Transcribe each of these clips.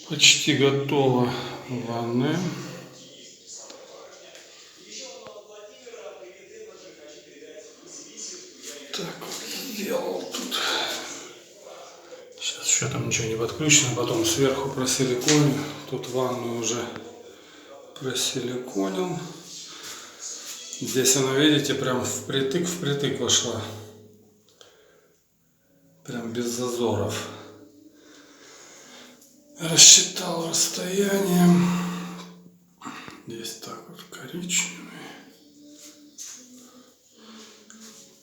Почти готова ванная. Так вот сделал тут. Сейчас еще там ничего не подключено, потом сверху просиликоню. Тут ванну уже просиликонил. Здесь она, видите, прям впритык вошла. Прям без зазоров. Рассчитал расстояние. Здесь так вот коричневый.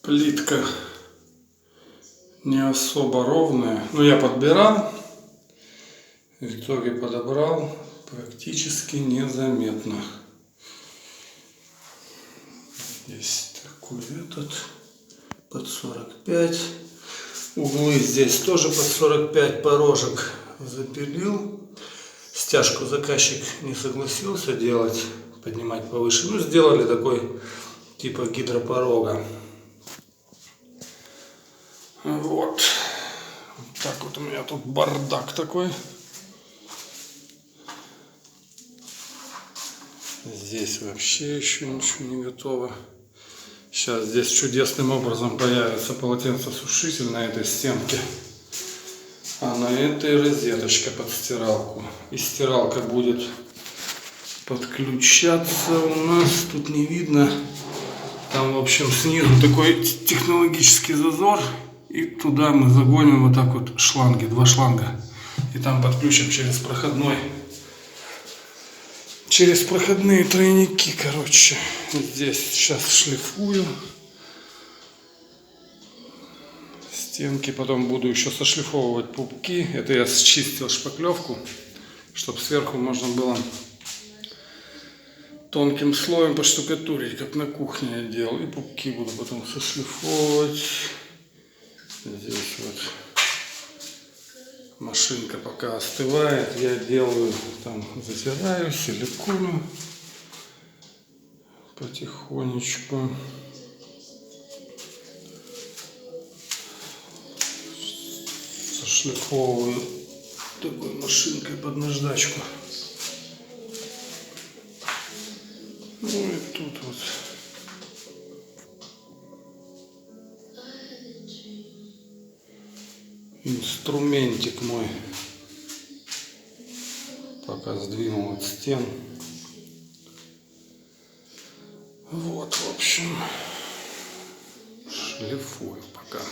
Плитка не особо ровная. Но я подбирал. В итоге подобрал практически незаметно. Здесь такой этот под 45. Углы здесь тоже под 45, порожек запилил. Стяжку заказчик не согласился делать, поднимать повыше. Ну, сделали такой типа гидропорога. Вот. Так вот у меня тут бардак такой. Здесь вообще еще ничего не готово. Сейчас здесь чудесным образом появится полотенцесушитель на этой стенке. А на этой розеточка под стиралку. И стиралка будет подключаться у нас. Тут не видно. Там, в общем, снизу такой технологический зазор. И туда мы загоним вот так вот шланги, 2 шланга. И там подключим через проходные тройники, короче. Здесь сейчас шлифую стенки, потом буду еще сошлифовывать пупки. Это я счистил шпаклевку, чтобы сверху можно было тонким слоем поштукатурить, как на кухне я делал. И пупки буду потом сошлифовывать. Здесь вот машинка пока остывает, я делаю, там затираю, силикону потихонечку. Сошлифовываю такой машинкой под наждачку. Ну и тут вот инструментик мой пока сдвинул от стен. Вот, в общем, шлифую пока.